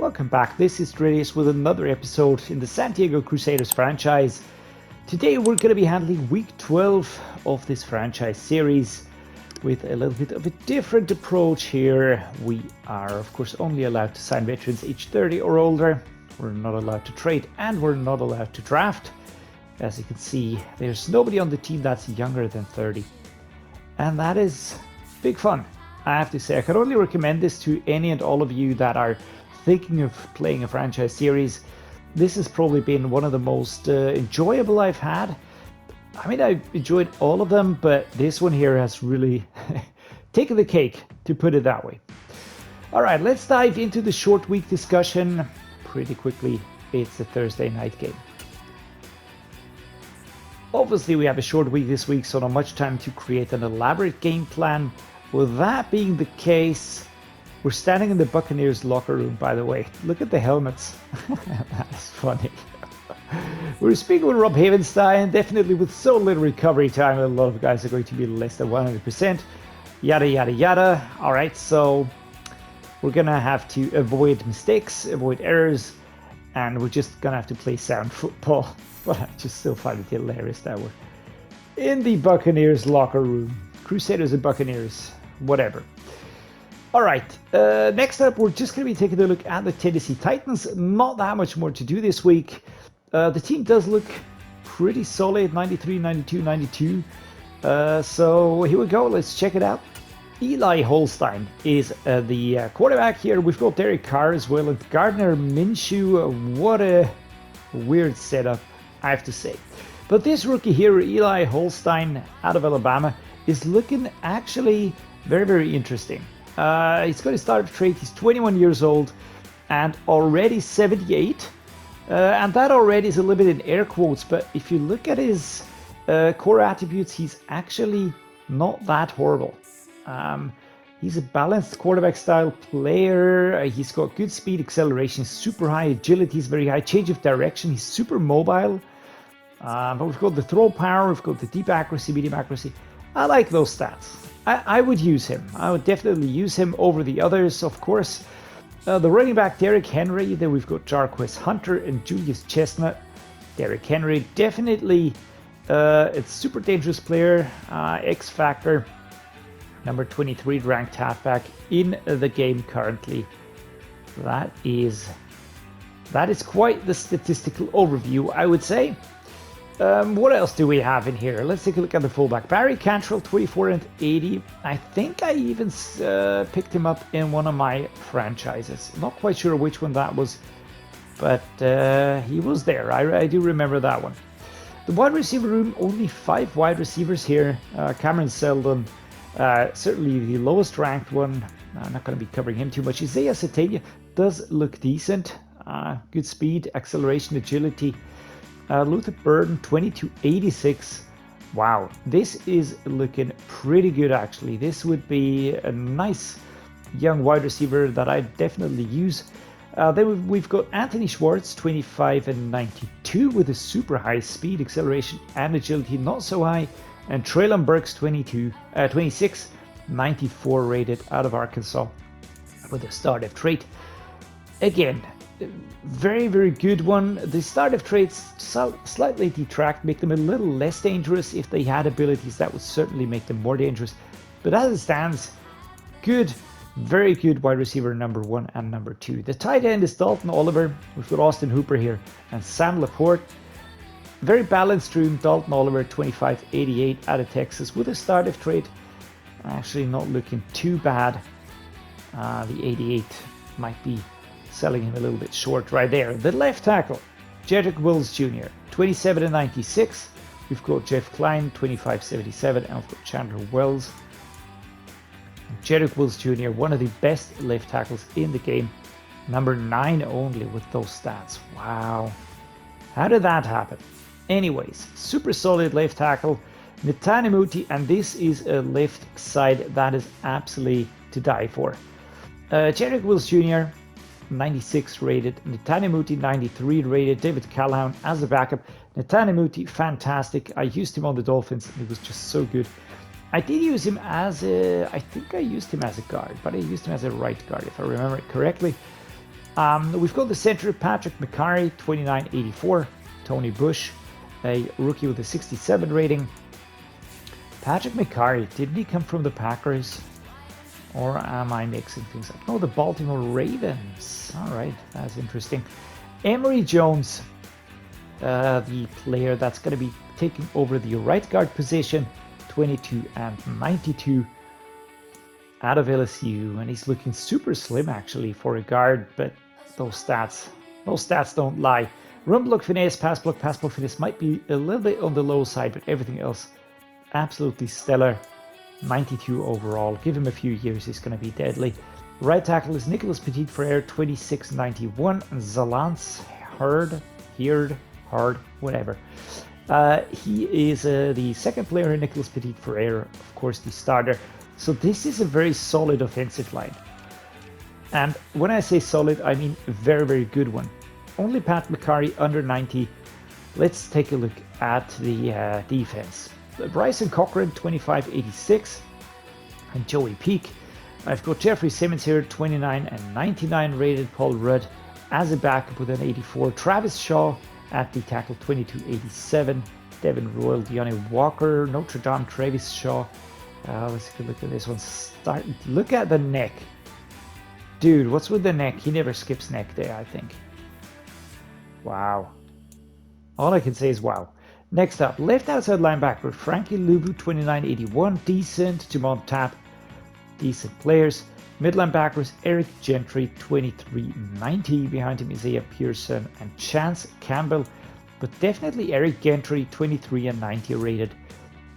Welcome back. This is Dreddeus with another episode in the San Diego Crusaders franchise. Today we're going to be handling week 12 of this franchise series with a little bit of a different approach here. We are of course only allowed to sign veterans age 30 or older. We're not allowed to trade and we're not allowed to draft. As you can see, there's nobody on the team that's younger than 30. And that is big fun. I have to say, I can only recommend this to any and all of you that are thinking of playing a franchise series. This has probably been one of the most enjoyable I've had. I mean, I've enjoyed all of them, but this one here has really taken the cake, to put it that way. All right, let's dive into the short week discussion pretty quickly. It's a Thursday night game. Obviously, we have a short week this week, so not much time to create an elaborate game plan. With that being the case, we're standing in the Buccaneers locker room, by the way. Look at the helmets. That's funny. We're speaking with Rob Havenstein, definitely with so little recovery time. A lot of guys are going to be less than 100%. Yada, yada, yada. All right, so we're going to have to avoid mistakes, avoid errors, and we're just going to have to play sound football. But I just still find it hilarious that we're in the Buccaneers locker room. Crusaders and Buccaneers, whatever. All right, next up, we're just going to be taking a look at the Tennessee Titans. Not that much more to do this week. The team does look pretty solid, 93, 92, 92. So here we go, let's check it out. Eli Holstein is the quarterback here. We've got Derek Carr as well, and Gardner Minshew. What a weird setup, I have to say. But this rookie here, Eli Holstein, out of Alabama, is looking actually very, very interesting. He's got a start of trade. He's 21 years old and already 78. And that already is a little bit in air quotes, but if you look at his core attributes, he's actually not that horrible. He's a balanced quarterback style player. He's got good speed, acceleration, super high agility, he's very high, change of direction, he's super mobile. But we've got the throw power, we've got the deep accuracy, medium accuracy. I like those stats. I would use him. I would definitely use him over the others, of course. The running back, Derrick Henry. Then we've got Jarquez Hunter and Julius Chestnut. Derrick Henry, definitely a super dangerous player. X Factor, number 23 ranked halfback in the game currently. That is quite the statistical overview, I would say. What else do we have in here? Let's take a look at the fullback. Barry Cantrell, 24 and 80. I think I even picked him up in one of my franchises. Not quite sure which one that was, but he was there. I do remember that one. The wide receiver room, only 5 wide receivers here. Cameron Seldon, certainly the lowest ranked one. I'm not going to be covering him too much. Isaiah Satania does look decent. Good speed, acceleration, agility. Luther Burden, 2286. Wow, this is looking pretty good actually. This would be a nice young wide receiver that I definitely use. Then we've got Anthony Schwartz, 25 and 92 with a super high speed, acceleration and agility, not so high. And Traylon Burks, 26, 94 rated out of Arkansas with a start of trait. Again, very, very good one. The start of traits slightly detract, make them a little less dangerous. If they had abilities, that would certainly make them more dangerous. But as it stands, good, very good wide receiver number 1 and number 2. The tight end is Dalton Oliver. We've got Austin Hooper here and Sam Laporte. Very balanced room. Dalton Oliver, 25-88 out of Texas with a start of trait. Actually not looking too bad. The 88 might be selling him a little bit short right there. The left tackle, Jedrick Wills Jr., 27 and 96. We've got Jeff Klein, 25-77, and we've got Chandler Wells. Jedrick Wills Jr., one of the best left tackles in the game. Number 9 only with those stats. Wow. How did that happen? Anyways, super solid left tackle. Netanimuti, and this is a left side that is absolutely to die for. Jedrick Wills Jr., 96 rated, Netanimuti 93 rated, David Callahan as a backup. Netanimuti, fantastic. I used him on the Dolphins, it was just so good. I did use him as a, I think I used him as a guard, but I used him as a right guard if I remember it correctly. We've got the center, Patrick McCarry, 29.84. Tony Bush, a rookie with a 67 rating. Patrick McCarry, didn't he come from the Packers? Or am I mixing things up? No, the Baltimore Ravens. All right, that's interesting. Emory Jones, the player that's going to be taking over the right guard position, 22 and 92 out of LSU. And he's looking super slim actually for a guard, but those stats don't lie. Run block finesse, pass block finesse might be a little bit on the low side, but everything else absolutely stellar. 92 overall. Give him a few years, he's going to be deadly. Right tackle is Nicholas Petit-Frere, 26.91, and Zalance Hard, whatever. He is the second player in Nicholas Petit-Frere, of course the starter. So this is a very solid offensive line. And when I say solid, I mean a very, very good one. Only Pat McCarry under 90. Let's take a look at the defense. Bryson Cochran, 25.86. And Joey Peak. I've got Jeffrey Simmons here, 29 and 99 rated. Paul Rudd as a backup with an 84. Travis Shaw at the tackle, 22.87. Devin Royal, Deontay Walker, Notre Dame, Travis Shaw. Let's take a look at this one. Look at the neck. Dude, what's with the neck? He never skips neck day, I think. Wow. All I can say is wow. Next up, left outside linebacker, Frankie Luvu, 29.81. Decent. Jamon Tapp, decent players. Mid linebackers, Eric Gentry, 23.90. Behind him, Isaiah Pearson and Chance Campbell. But definitely Eric Gentry, 23 and 90 rated.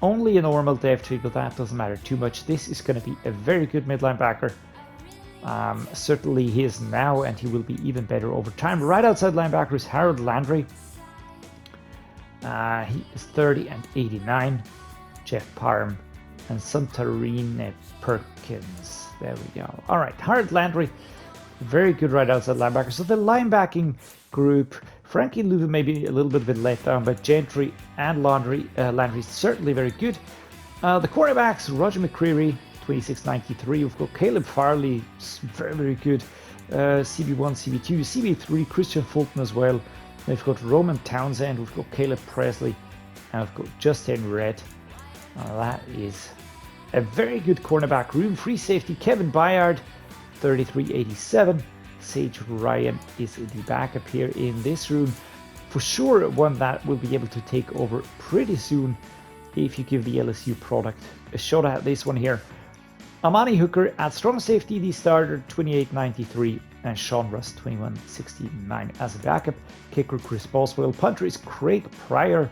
Only a normal dev tree, but that doesn't matter too much. This is going to be a very good mid linebacker. Certainly he is now, and he will be even better over time. Right outside linebacker is Harold Landry. He is 30 and 89. Jeff Parham and Santarine Perkins. There we go. All right, Harold Landry, very good right outside linebacker. So the linebacking group, Frankie Luvu may be a little bit of a letdown, but Gentry and Landry certainly very good. The quarterbacks, Roger McCreary, 26.93. We've got Caleb Farley, very, very good. CB1, CB2, CB3, Christian Fulton as well. We've got Roman Townsend, we've got Caleb Presley, and we've got Justin Red. That is a very good cornerback room. Free safety, Kevin Byard, 33.87. Sage Ryan is the backup here in this room. For sure, one that will be able to take over pretty soon if you give the LSU product a shot at this one here. Amani Hooker at strong safety, the starter, 28.93, and Sean Russ, 21.69 as a backup. Kicker Chris Boswell. Punter is Craig Pryor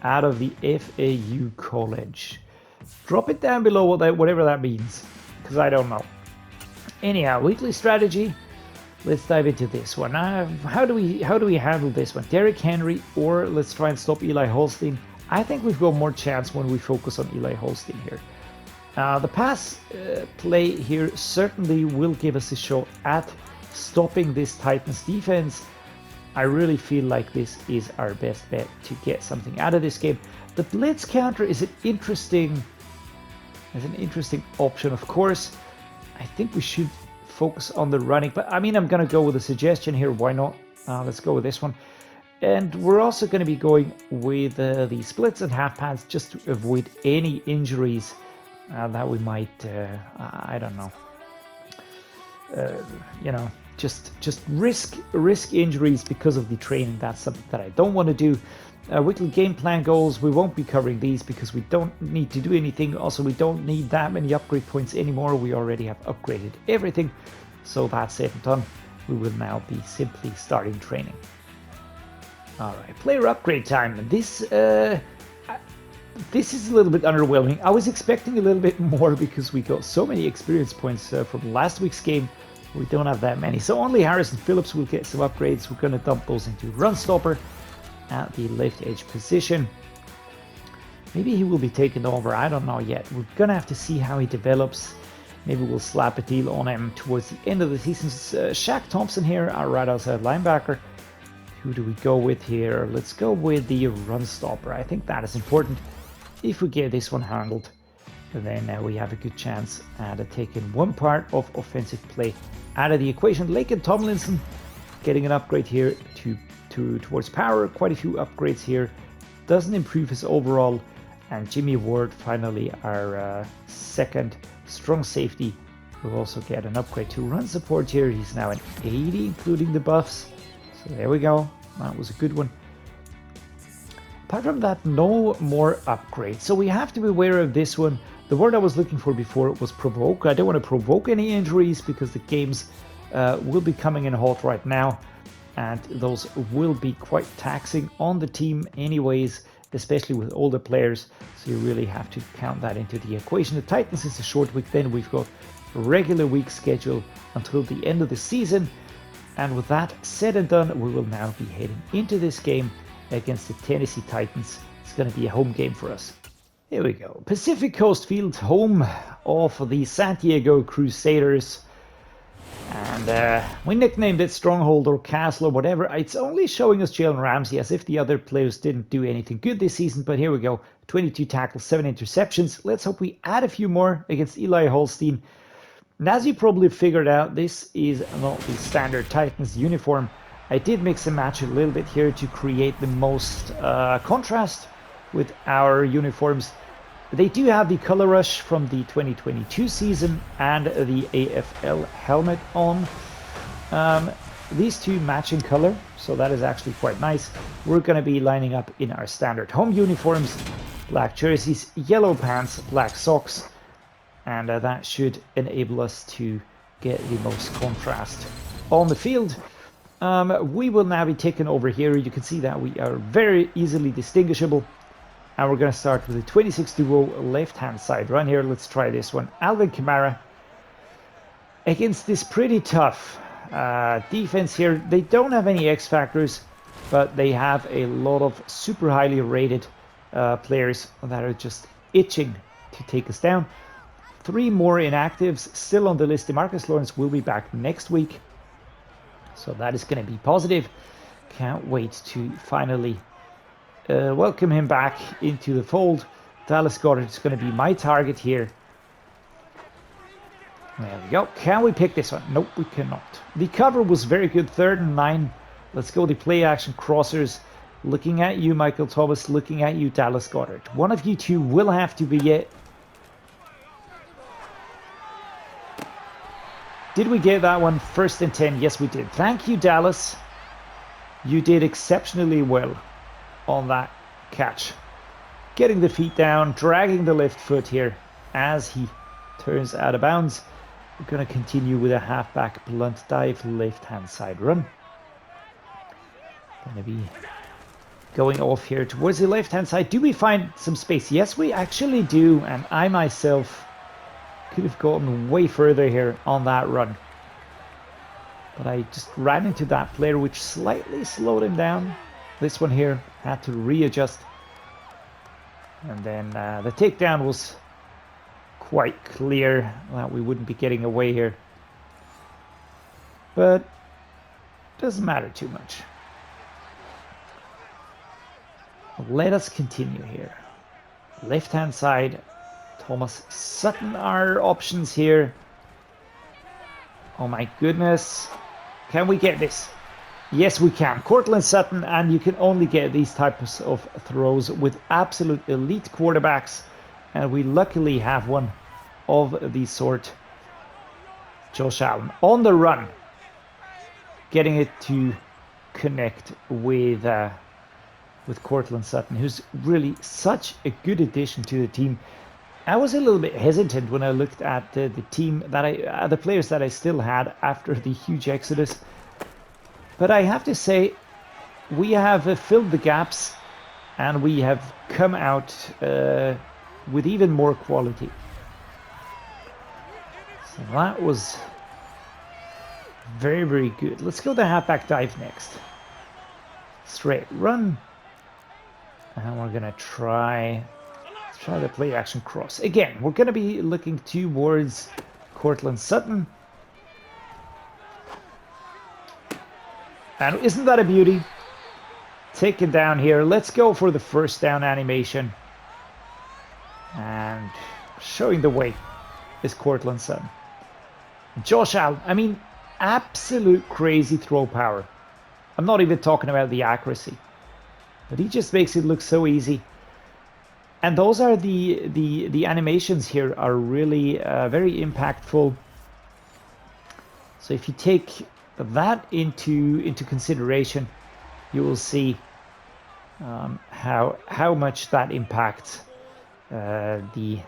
out of the FAU College. Drop it down below whatever that means, because I don't know. Anyhow, weekly strategy. Let's dive into this one. How do we handle this one? Derrick Henry, or let's try and stop Eli Holstein. I think we've got more chance when we focus on Eli Holstein here. The pass play here certainly will give us a shot at stopping this Titans defense. I really feel like this is our best bet to get something out of this game. The blitz counter is an interesting option, of course. I think we should focus on the running, but I mean, I'm going to go with a suggestion here. Why not? Let's go with this one. And we're also going to be going with the splits and half pads just to avoid any injuries that we might, I don't know, just risk injuries because of the training. That's something that I don't want to do. Weekly game plan goals, we won't be covering these because we don't need to do anything. Also, we don't need that many upgrade points anymore. We already have upgraded everything. So that's it and done. We will now be simply starting training. All right, player upgrade time. This is a little bit underwhelming. I was expecting a little bit more because we got so many experience points from last week's game. We don't have that many. So only Harrison Phillips will get some upgrades. We're going to dump those into run stopper at the left edge position. Maybe he will be taken over. I don't know yet. We're going to have to see how he develops. Maybe we'll slap a deal on him towards the end of the season. Shaq Thompson here, our right outside linebacker. Who do we go with here? Let's go with the run stopper. I think that is important. If we get this one handled, then we have a good chance at taking one part of offensive play out of the equation. Lake and Tomlinson getting an upgrade here towards power. Quite a few upgrades here. Doesn't improve his overall. And Jimmy Ward, finally, our second strong safety, will also get an upgrade to run support here. He's now an 80, including the buffs. So there we go. That was a good one. Apart from that, no more upgrades. So we have to be aware of this one. The word I was looking for before was provoke. I don't want to provoke any injuries because the games will be coming in hot right now. And those will be quite taxing on the team anyways, especially with older players. So you really have to count that into the equation. The Titans is a short week. Then we've got a regular week schedule until the end of the season. And with that said and done, we will now be heading into this game against the Tennessee Titans. It's going to be a home game for us. Here we go. Pacific Coast Field, home of the San Diego Crusaders. And we nicknamed it Stronghold or Castle or whatever. It's only showing us Jalen Ramsey as if the other players didn't do anything good this season. But here we go. 22 tackles, 7 interceptions. Let's hope we add a few more against Eli Holstein. And as you probably figured out, this is not the standard Titans uniform. I did mix and match a little bit here to create the most contrast with our uniforms. They do have the color rush from the 2022 season and the AFL helmet on. These two match in color, so that is actually quite nice. We're going to be lining up in our standard home uniforms, black jerseys, yellow pants, black socks, and that should enable us to get the most contrast on the field. We will now be taken over here. You can see that we are very easily distinguishable. And we're going to start with a 26 duo left-hand side run here. Let's try this one. Alvin Kamara against this pretty tough defense here. They don't have any X factors, but they have a lot of super highly rated players that are just itching to take us down. 3 more inactives still on the list. DeMarcus Lawrence will be back next week, so that is going to be positive. Can't wait to finally welcome him back into the fold. Dallas Goedert is going to be my target here. There we go. Can we pick this one? Nope, we cannot. The cover was very good. 3rd and 9. Let's go the play action crossers. Looking at you, Michael Thomas. Looking at you, Dallas Goedert. One of you two will have to be it. Did we get that one? 1st and 10. Yes, we did. Thank you, Dallas. You did exceptionally well on that catch. Getting the feet down, dragging the left foot here as he turns out of bounds. We're going to continue with a halfback blunt dive left-hand side run. Going to be going off here towards the left-hand side. Do we find some space? Yes, we actually do. And I myself could have gotten way further here on that run. But I just ran into that player, which slightly slowed him down. This one here had to readjust. And then the takedown was quite clear that we wouldn't be getting away here. But doesn't matter too much. Let us continue here. Left-hand side, Thomas Sutton are options here. Oh my goodness. Can we get this? Yes, we can. Courtland Sutton, and you can only get these types of throws with absolute elite quarterbacks. And we luckily have one of the sort. Josh Allen on the run. Getting it to connect with Courtland Sutton, who's really such a good addition to the team. I was a little bit hesitant when I looked at the team that the players that I still had after the huge exodus. But I have to say, we have filled the gaps and we have come out with even more quality. So that was very, very good. Let's go the halfback dive next. Straight run. And we're going to try the play action cross. Again, we're going to be looking towards Courtland Sutton. And isn't that a beauty? Taken down here. Let's go for the first down animation. And showing the way is Courtland Sutton. Josh Allen. I mean, absolute crazy throw power. I'm not even talking about the accuracy, but he just makes it look so easy. And those are the animations here are really very impactful. So if you take that into consideration, you will see how much that impacts the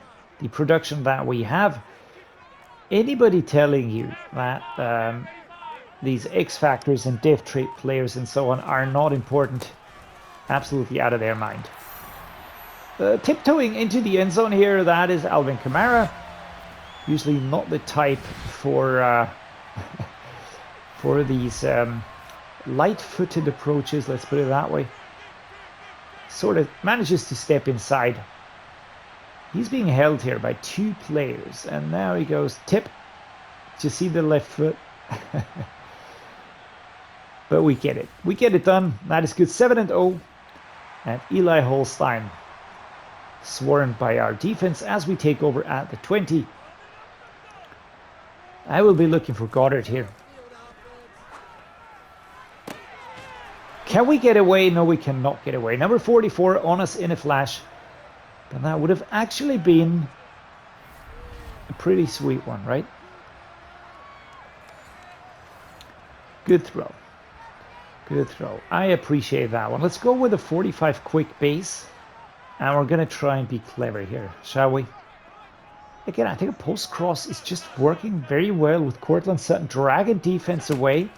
production that we have. Anybody telling you that these X factors and dev trait players and so on are not important, absolutely out of their mind. Tiptoeing into the end zone here, that is Alvin Kamara. Usually not the type for for these light-footed approaches, let's put it that way. Sort of manages to step inside. He's being held here by 2 players, and now he goes tip. Do you see the left foot? But we get it. We get it done. That is good. 7-0. And Eli Holstein swarmed by our defense as we take over at the 20. I will be looking for Goddard here. Can we get away? No, we cannot get away. Number 44 on us in a flash. And that would have actually been a pretty sweet one, right? Good throw. Good throw. I appreciate that one. Let's go with a 45 quick base. And we're going to try and be clever here, shall we? Again, I think a post cross is just working very well with Cortland Sutton dragging defense away.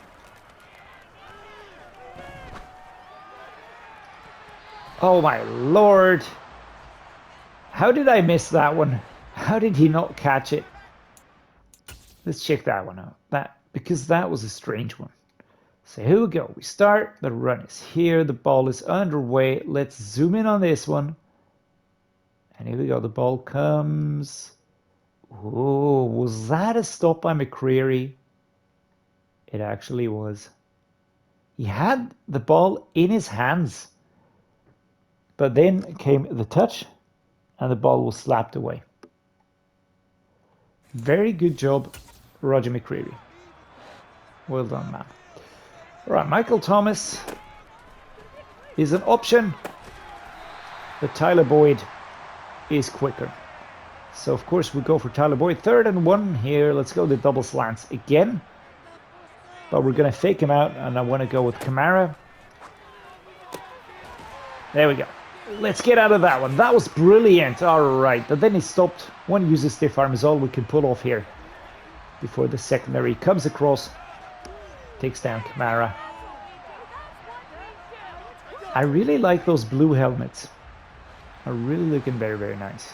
Oh my lord. How did I miss that one? How did he not catch it? Let's check that one out. Because that was a strange one. So here we go. We start. The run is here. The ball is underway. Let's zoom in on this one. And here we go. The ball comes. Oh, was that a stop by McCreary? It actually was. He had the ball in his hands. But then came the touch. And the ball was slapped away. Very good job, Roger McCreary. Well done, man. All right, Michael Thomas is an option. But Tyler Boyd is quicker. So, of course, we go for Tyler Boyd. 3rd and 1 here. Let's go the double slants again. But we're going to fake him out. And I want to go with Kamara. There we go. Let's get out of that one. That was brilliant. All right. But then he stopped. One uses stiff arm is all we can pull off here. Before the secondary comes across. Takes down Kamara. I really like those blue helmets. Are really looking very, very nice.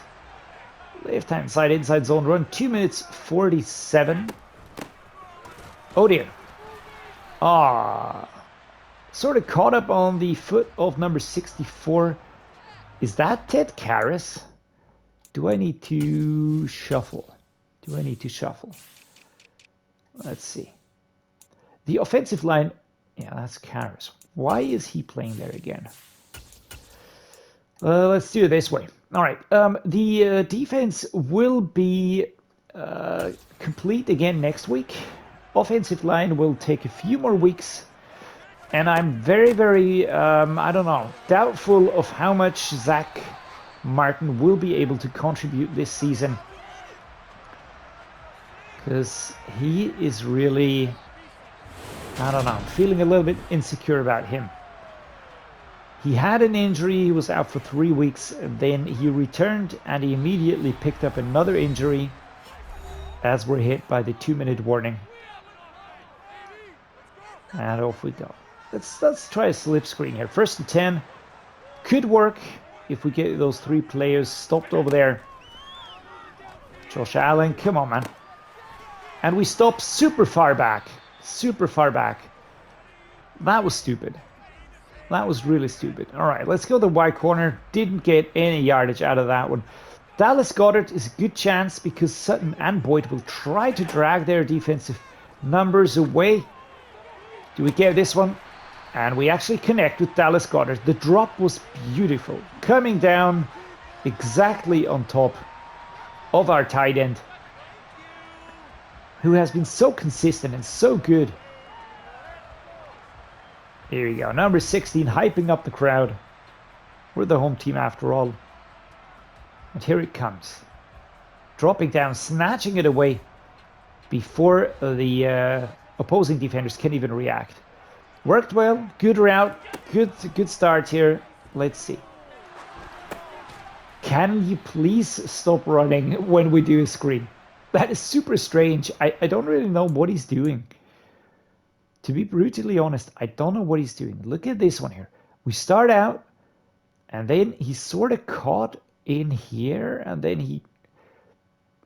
Left hand side, inside zone run. 2 minutes 47. Oh dear. Sort of caught up on the foot of number 64. Is that Ted Karras? Do I need to shuffle? Let's see. The offensive line. Yeah, that's Karras. Why is he playing there again? Let's do it this way. All right. The defense will be complete again next week. Offensive line will take a few more weeks. And I'm very, very, I don't know, doubtful of how much Zach Martin will be able to contribute this season. Because he is really, I don't know, feeling a little bit insecure about him. He had an injury, he was out for 3 weeks, and then he returned and he immediately picked up another injury as we're hit by the 2-minute warning. And off we go. Let's try a slip screen here. 1st and 10. Could work if we get those 3 players stopped over there. Josh Allen, come on, man. And we stop super far back. Super far back. That was stupid. That was really stupid. All right, let's go to the wide corner. Didn't get any yardage out of that one. Dallas Goddard is a good chance because Sutton and Boyd will try to drag their defensive numbers away. Do we get this one? And we actually connect with Dallas Goddard. The drop was beautiful. Coming down exactly on top of our tight end. who has been so consistent and so good. Here we go. Number 16 hyping up the crowd. We're the home team after all. And here it comes. Dropping down, snatching it away before the opposing defenders can even react. Worked well. Good route. Good start here. Let's see. Can you please stop running when we do a screen? That is super strange. I don't really know what he's doing. To be brutally honest, I don't know what he's doing. Look at this one here. We start out, and then he's sort of caught in here, and then he,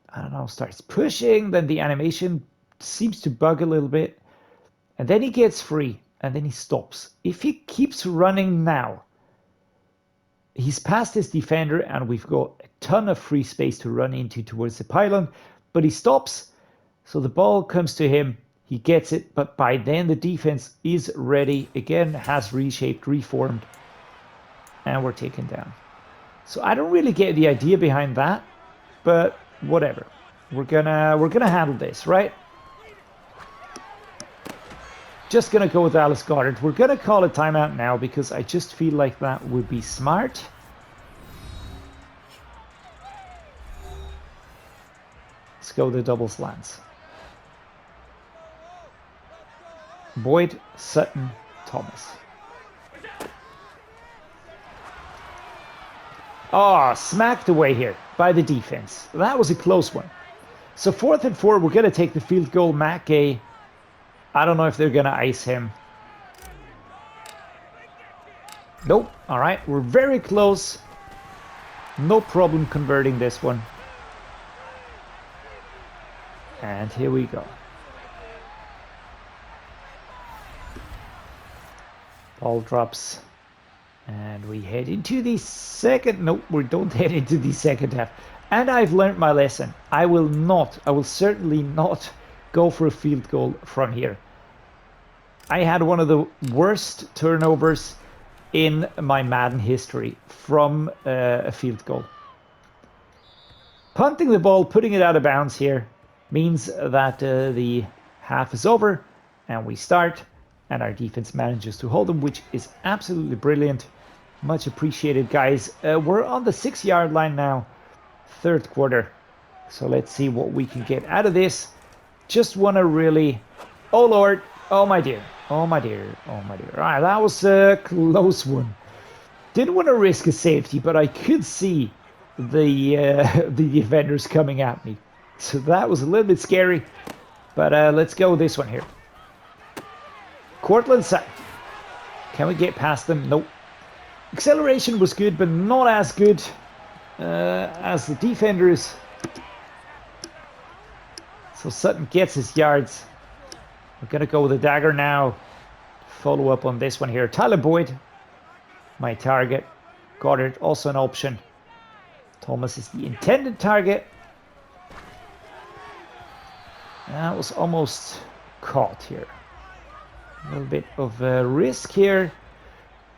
I don't know, starts pushing. Then the animation seems to bug a little bit, and then he gets free, and then he stops. If he keeps running now, he's past his defender, and we've got a ton of free space to run into towards the pylon, but he stops, so the ball comes to him. He gets it, but by then the defense is ready. Again, has reshaped, reformed, and we're taken down. So I don't really get the idea behind that, but whatever. We're gonna handle this, right? Just gonna go with Dallas Goddard. We're gonna call a timeout now because I just feel like that would be smart. Let's go the double slants. Boyd, Sutton, Thomas. Oh, smacked away here by the defense. That was a close one. So 4th and 4, we're going to take the field goal. Matt Gay, I don't know if they're going to ice him. Nope. All right, we're very close. No problem converting this one. And here we go. Ball drops, and we head into the second. No, we don't head into the second half. And I've learned my lesson. I will certainly not go for a field goal from here. I had one of the worst turnovers in my Madden history from a field goal. Punting the ball, putting it out of bounds here, means that the half is over, and we start. And our defense manages to hold them, which is absolutely brilliant. Much appreciated, guys. We're on the 6-yard line now, 3rd quarter. So let's see what we can get out of this. Just want to really... Oh, Lord. Oh, my dear. Oh, my dear. Oh, my dear. All right, that was a close one. Didn't want to risk a safety, but I could see the defenders coming at me. So that was a little bit scary. But let's go with this one here. Cortland Sutton. Can we get past them? Nope. Acceleration was good, but not as good as the defenders. So Sutton gets his yards. We're going to go with a dagger now. Follow up on this one here. Tyler Boyd, my target. Goddard, also an option. Thomas is the intended target. That was almost caught here. A little bit of a risk here.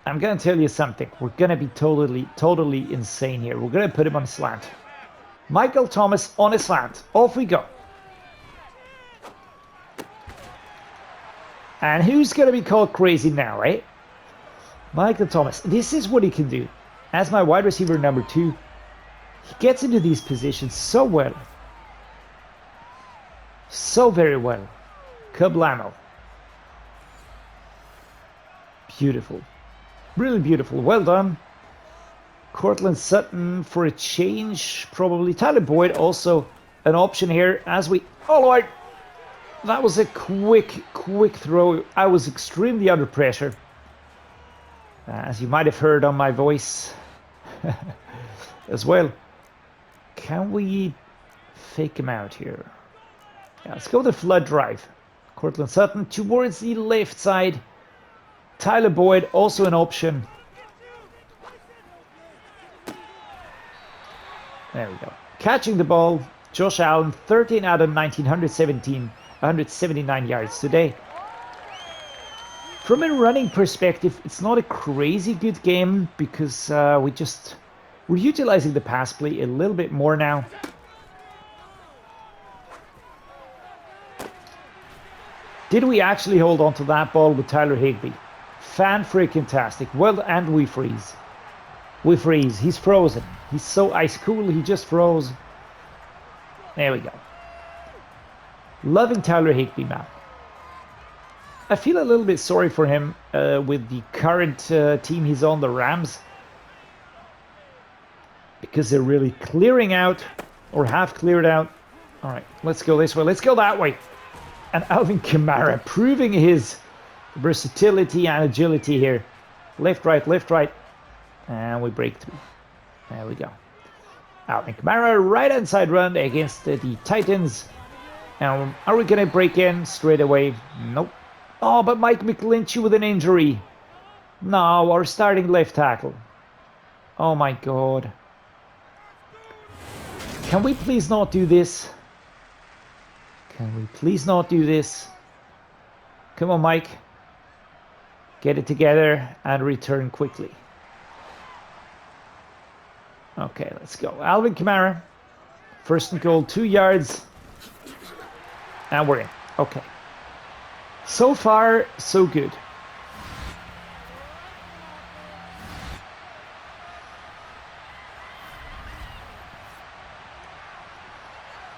I'm going to tell you something. We're going to be totally insane here. We're going to put him on a slant. Michael Thomas on a slant. Off we go. And who's going to be called crazy now, right? Michael Thomas. This is what he can do. As my wide receiver number 2, he gets into these positions so well. So very well. Kablamo. Beautiful. Really beautiful. Well done. Cortland Sutton for a change, probably. Tyler Boyd also an option here as we... Oh, Lord! That was a quick throw. I was extremely under pressure. As you might have heard on my voice as well. Can we fake him out here? Yeah, let's go with the flood drive. Cortland Sutton towards the left side. Tyler Boyd, also an option. There we go. Catching the ball. Josh Allen, 13 out of 19, 179 yards today. From a running perspective, it's not a crazy good game because we're utilizing the pass play a little bit more now. Did we actually hold on to that ball with Tyler Higbee? Fan-freaking-tastic. Well, and we freeze. We freeze. He's frozen. He's so ice cool, he just froze. There we go. Loving Tyler Higbee, man. I feel a little bit sorry for him with the current team he's on, the Rams. Because they're really clearing out, or have cleared out. All right, let's go this way. Let's go that way. And Alvin Kamara proving his versatility and agility here. Left, right. And we break through. There we go. Alvin Kamara, right-hand side run against the Titans. Now, are we going to break in straight away? Nope. Oh, but Mike McGlinchey with an injury. No, our starting left tackle. Oh my God. Can we please not do this? Can we please not do this? Come on, Mike. Get it together and return quickly. Okay, let's go. Alvin Kamara. First and goal, 2 yards. And we're in. Okay. So far, so good.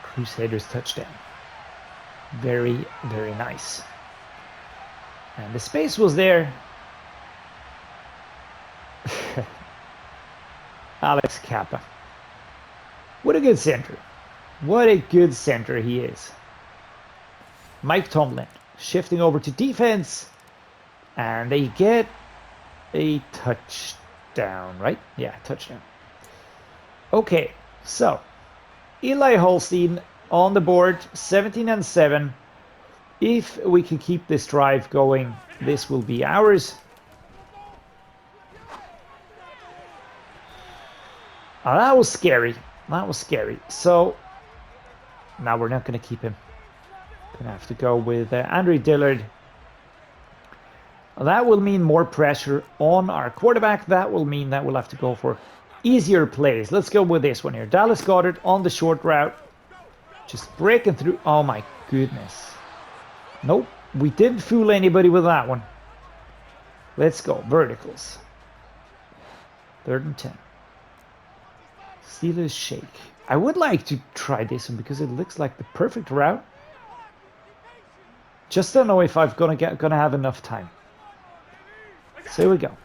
Crusaders touchdown. Very, very nice. And the space was there. Alex Kappa. What a good center. What a good center he is. Mike Tomlin shifting over to defense. And they get a touchdown, right? Yeah, touchdown. Okay, so Eli Holstein on the board, 17-7. If we can keep this drive going, this will be ours. Oh, that was scary. That was scary. So now we're not going to keep him. Gonna have to go with Andre Dillard. That will mean more pressure on our quarterback. That will mean that we'll have to go for easier plays. Let's go with this one here. Dallas Goedert on the short route. Just breaking through. Oh my goodness. Nope. We didn't fool anybody with that one. Let's go. Verticals. 3rd and 10. Steelers shake. I would like to try this one because it looks like the perfect route. Just don't know if I'm gonna have enough time. So here we go.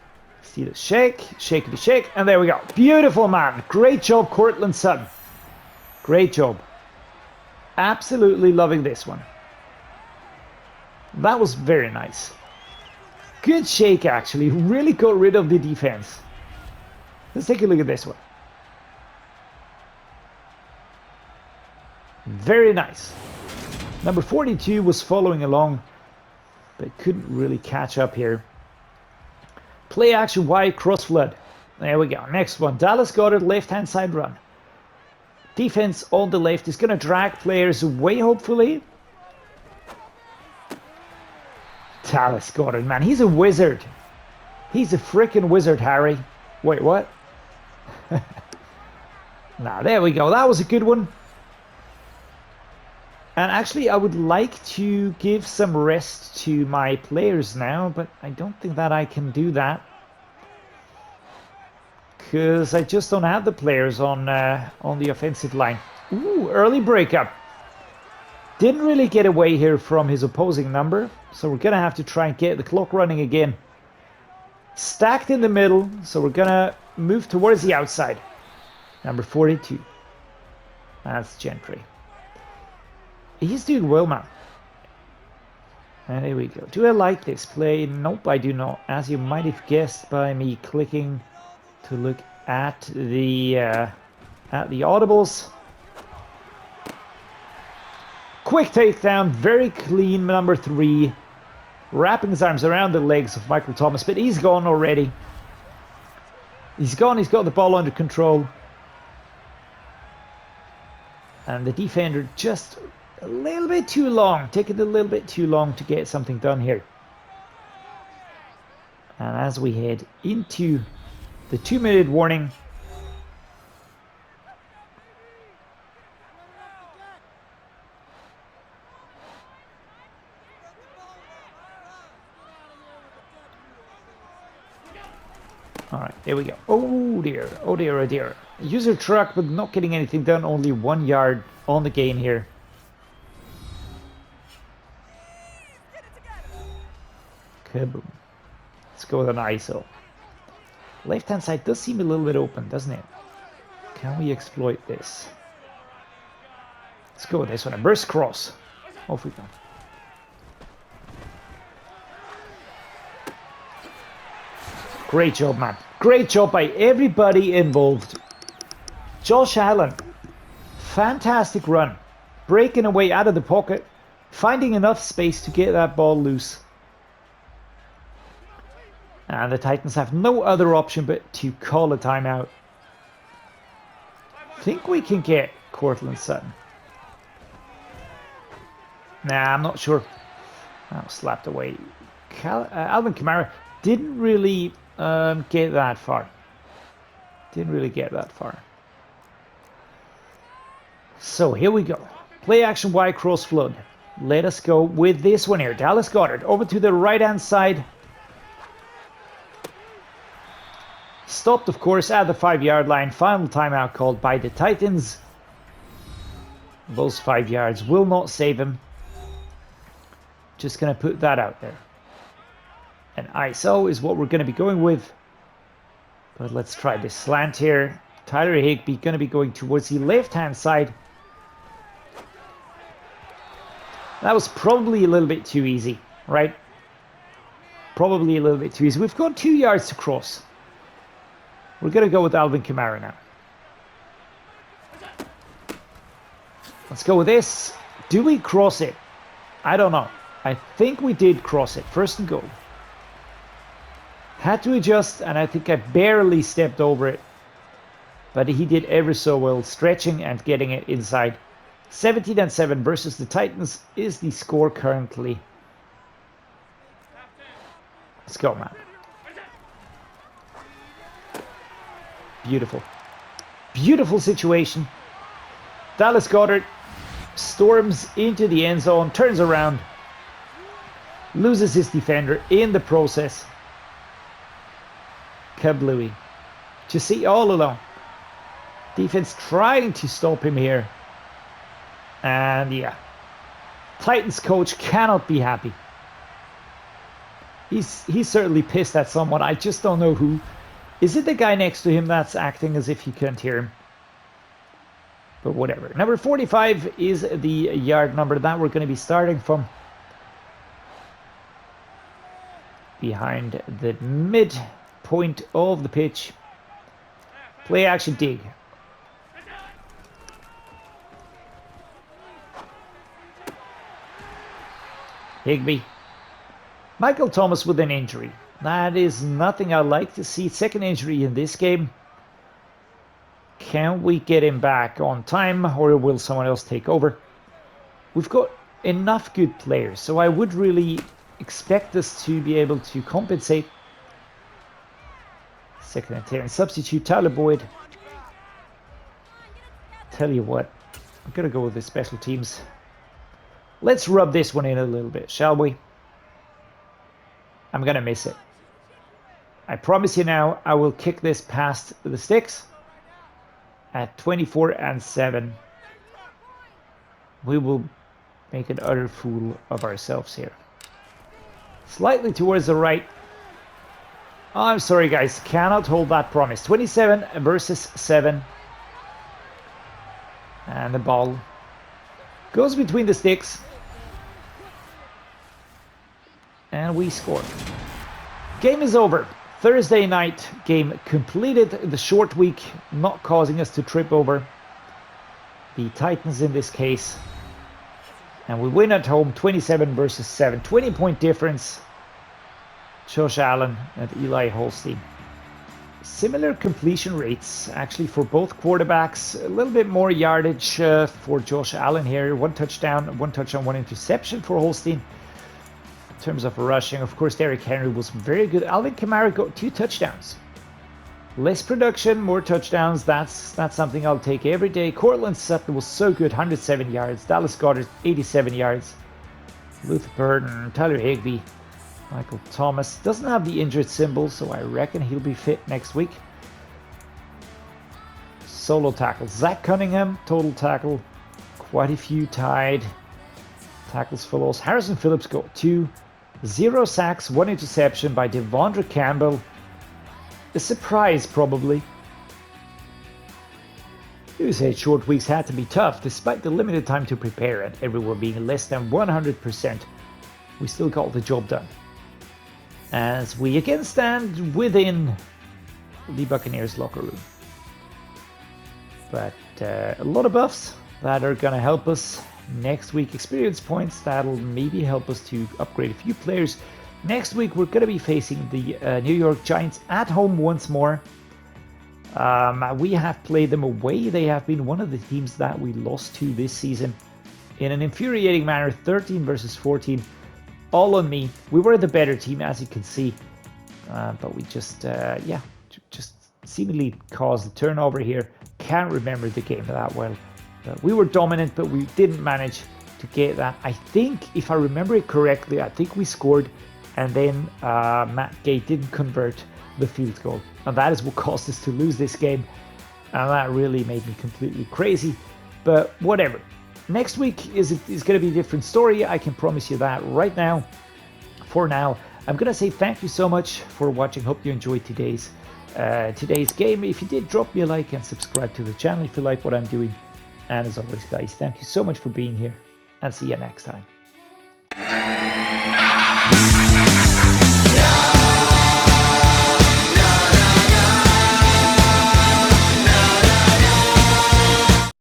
Steelers shake, shakety shake, and there we go. Beautiful, man. Great job, Cortland Sutton. Great job. Absolutely loving this one. That was very nice. Good shake, actually. Really got rid of the defense. Let's take a look at this one. Very nice. Number 42 was following along, but couldn't really catch up here. Play action wide cross flood. There we go. Next one. Dallas Goedert left-hand side run. Defense on the left is going to drag players away, hopefully. Dallas Goedert, man. He's a wizard. He's a freaking wizard, Harry. Wait, what? Now, there we go. That was a good one. And actually, I would like to give some rest to my players now, but I don't think that I can do that. Because I just don't have the players on the offensive line. Ooh, early breakup. Didn't really get away here from his opposing number, so we're going to have to try and get the clock running again. Stacked in the middle, so we're going to move towards the outside. Number 42. That's Gentry. He's doing well, man. And there we go. Do I like this play? Nope, I do not. As you might have guessed by me clicking to look at the audibles. Quick takedown, very clean, number 3. Wrapping his arms around the legs of Michael Thomas, but he's gone already. He's gone, he's got the ball under control. And the defender just a little bit too long, taking a little bit too long to get something done here. And as we head into the 2-minute warning, All right, there we go. Oh dear, oh dear, oh dear. User truck, but not getting anything done. Only 1 yard on the gain here. Kaboom. Let's go with an ISO. Left-hand side does seem a little bit open, doesn't it? Can we exploit this? Let's go with this one. A burst cross. Off we go. Great job, man. Great job by everybody involved. Josh Allen. Fantastic run. Breaking away out of the pocket. Finding enough space to get that ball loose. And the Titans have no other option but to call a timeout. Think we can get Cortland Sutton. Nah, I'm not sure. Oh, slapped away. Alvin Kamara didn't really get that far. Didn't really get that far. So here we go. Play action Y cross flood. Let us go with this one here. Dallas Goedert over to the right hand side. Stopped, of course, at the 5-yard line. Final timeout called by the Titans. Those 5 yards will not save him. Just going to put that out there. And ISO is what we're going to be going with. But let's try this slant here. Tyler Higbee going to be going towards the left-hand side. That was probably a little bit too easy, right? Probably a little bit too easy. We've got 2 yards to cross. We're going to go with Alvin Kamara now. Let's go with this. Do we cross it? I don't know. I think we did cross it. First and goal. Had to adjust, and I think I barely stepped over it. But he did ever so well, stretching and getting it inside. 17-7 versus the Titans is the score currently. Let's go, man. Beautiful. Beautiful situation. Dallas Goedert storms into the end zone, turns around, loses his defender in the process. Kablooey. Just see all along. Defense trying to stop him here. And yeah. Titans coach cannot be happy. He's certainly pissed at someone. I just don't know who. Is it the guy next to him that's acting as if he can't hear him? But whatever. Number 45 is the yard number that we're going to be starting from. Behind the midpoint of the pitch. Play action dig. Higbee. Michael Thomas with an injury. That is nothing I like to see. Second injury in this game. Can we get him back on time, or will someone else take over? We've got enough good players, so I would really expect us to be able to compensate. Second and 10. Substitute Tyler Boyd. Tell you what, I'm going to go with the special teams. Let's rub this one in a little bit, shall we? I'm going to miss it. I promise you now, I will kick this past the sticks. At 24-7. We will make an utter fool of ourselves here. Slightly towards the right. Oh, I'm sorry, guys. Cannot hold that promise. 27 versus 7. And the ball goes between the sticks. And we score. Game is over. Thursday night game completed. The short week not causing us to trip over the Titans in this case. And we win at home 27 versus 7. 20-point difference. Josh Allen and Eli Holstein. Similar completion rates actually for both quarterbacks. A little bit more yardage for Josh Allen here. 1 touchdown, 1 interception for Holstein. In terms of rushing, of course, Derrick Henry was very good. Alvin Kamara got 2 touchdowns. Less production, more touchdowns. That's something I'll take every day. Cortland Sutton was so good, 107 yards. Dallas Goedert, 87 yards. Luther Burden, Tyler Higbee, Michael Thomas doesn't have the injured symbol, so I reckon he'll be fit next week. Solo tackles. Zach Cunningham, total tackle. Quite a few tied. Tackles for loss. Harrison Phillips got 2. 0 sacks, 1 interception by Devondre Campbell. A surprise, probably. You said short weeks had to be tough, despite the limited time to prepare and everyone being less than 100%. We still got the job done. As we again stand within the Buccaneers locker room. But a lot of buffs that are going to help us next week. Experience points that'll maybe help us to upgrade a few players. Next week we're going to be facing the New York Giants at home once more. We have played them away. They have been one of the teams that we lost to this season in an infuriating manner. 13 versus 14. All on me. We were the better team, as you can see. But we just seemingly caused the turnover here. Can't remember the game that well. We were dominant, but we didn't manage to get that. I think, if I remember it correctly, I think we scored, and then Matt Gay didn't convert the field goal. And that is what caused us to lose this game. And that really made me completely crazy. But whatever. Next week is going to be a different story. I can promise you that right now. For now, I'm going to say thank you so much for watching. Hope you enjoyed today's game. If you did, drop me a like and subscribe to the channel if you like what I'm doing. And as always, guys, thank you so much for being here, and see you next time.